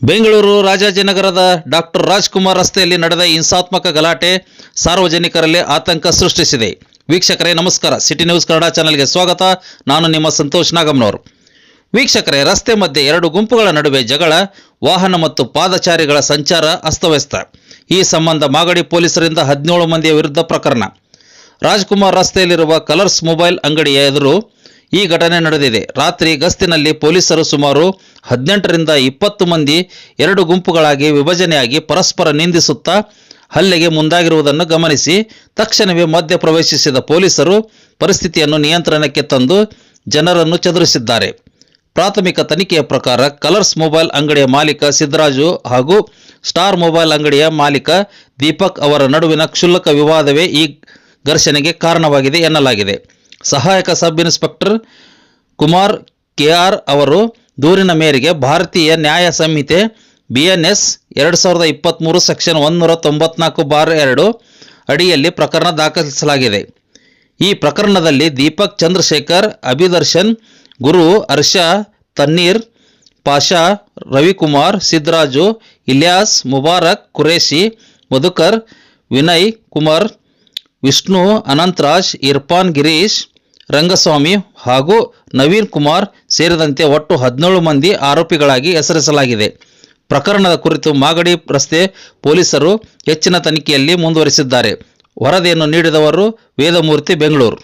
Bengaluru ರಾಜಾಜಿನಗರದ doctor Rajkumar ರಸ್ತೆಯಲ್ಲಿ ನಡೆದ ಹಿಂಸಾತ್ಮಕ ಗಲಾಟೆ ಸಾರ್ವಜನಿಕರಲ್ಲಿ ಆತಂಕ ಸೃಷ್ಟಿಸಿದೆ. ವೀಕ್ಷಕರೇ ನಮಸ್ಕಾರ, ಸಿಟಿ ನ್ಯೂಸ್ ಕನ್ನಡ ಚಾನೆಲ್ಗೆ ಸ್ವಾಗತ. ನಾನು ನಿಮ್ಮ ಸಂತೋಷ್ ನಾಗಮ್ನವರು. ವೀಕ್ಷಕರೇ, ರಸ್ತೆ ಮಧ್ಯೆ ಎರಡು ಗುಂಪುಗಳ ನಡುವೆ ಜಗಳ, ವಾಹನ ಮತ್ತು ಪಾದಚಾರಿಗಳ ಸಂಚಾರ ಅಸ್ತವ್ಯಸ್ತ. ಈ ಸಂಬಂಧ ಮಾಗಡಿ ಪೊಲೀಸರಿಂದ 17 ಮಂದಿಯ ವಿರುದ್ಧ ಪ್ರಕರಣ. ರಾಜ್ಕುಮಾರ್ ರಸ್ತೆಯಲ್ಲಿರುವ ಕಲರ್ಸ್ ಮೊಬೈಲ್ ಅಂಗಡಿಯ ಎದುರು ಈ ಘಟನೆ ನಡೆದಿದೆ. ರಾತ್ರಿ ಗಸ್ತಿನಲ್ಲಿ ಪೊಲೀಸರು ಸುಮಾರು 18ರಿಂದ 20 ಮಂದಿ ಎರಡು ಗುಂಪುಗಳಾಗಿ ವಿಭಜನೆಯಾಗಿ ಪರಸ್ಪರ ನಿಂದಿಸುತ್ತಾ ಹಲ್ಲೆಗೆ ಮುಂದಾಗಿರುವುದನ್ನು ಗಮನಿಸಿ ತಕ್ಷಣವೇ ಮಧ್ಯ ಪ್ರವೇಶಿಸಿದ ಪೊಲೀಸರು ಪರಿಸ್ಥಿತಿಯನ್ನು ನಿಯಂತ್ರಣಕ್ಕೆ ತಂದು ಜನರನ್ನು ಚದುರಿಸಿದ್ದಾರೆ. ಪ್ರಾಥಮಿಕ ತನಿಖೆಯ ಪ್ರಕಾರ ಕಲರ್ಸ್ ಮೊಬೈಲ್ ಅಂಗಡಿಯ ಮಾಲೀಕ ಸಿದ್ದರಾಜು ಹಾಗೂ ಸ್ಟಾರ್ ಮೊಬೈಲ್ ಅಂಗಡಿಯ ಮಾಲೀಕ ದೀಪಕ್ ಅವರ ನಡುವಿನ ಕ್ಷುಲ್ಲಕ ವಿವಾದವೇ ಈ ಘರ್ಷಣೆಗೆ ಕಾರಣವಾಗಿದೆ ಎನ್ನಲಾಗಿದೆ. ಸಹಾಯಕ ಸಬ್ ಇನ್ಸ್ಪೆಕ್ಟರ್ ಕುಮಾರ್ ಕೆಆರ್ ಅವರು ದೂರಿನ ಮೇರೆಗೆ ಭಾರತೀಯ ನ್ಯಾಯ ಸಂಹಿತೆ BNS 2023 ಸೆಕ್ಷನ್ 194/2 ಅಡಿಯಲ್ಲಿ ಪ್ರಕರಣ ದಾಖಲಿಸಲಾಗಿದೆ. ಈ ಪ್ರಕರಣದಲ್ಲಿ ದೀಪಕ್ ಚಂದ್ರಶೇಖರ್, ಅಭಿದರ್ಶನ್, ಗುರು, ಹರ್ಷ, ತನ್ನೀರ್, ಪಾಷಾ, ರವಿಕುಮಾರ್, ಸಿದ್ದರಾಜು, ಇಲಿಯಾಸ್, ಮುಬಾರಕ್, ಕುರೇಶಿ, ಮಧುಕರ್, ವಿನಯ್ ಕುಮಾರ್, ವಿಷ್ಣು, ಅನಂತರಾಜ್, ಇರ್ಫಾನ್, ಗಿರೀಶ್, ರಂಗಸ್ವಾಮಿ ಹಾಗೂ ನವೀನ್ ಕುಮಾರ್ ಸೇರಿದಂತೆ ಒಟ್ಟು 17 ಮಂದಿ ಆರೋಪಿಗಳಾಗಿ ಹೆಸರಿಸಲಾಗಿದೆ. ಪ್ರಕರಣದ ಕುರಿತು ಮಾಗಡಿ ರಸ್ತೆ ಪೊಲೀಸರು ಹೆಚ್ಚಿನ ತನಿಖೆಯಲ್ಲಿ ಮುಂದುವರಿಸಿದ್ದಾರೆ. ವರದಿಯನ್ನು ನೀಡಿದವರು ವೇದಮೂರ್ತಿ, ಬೆಂಗಳೂರು.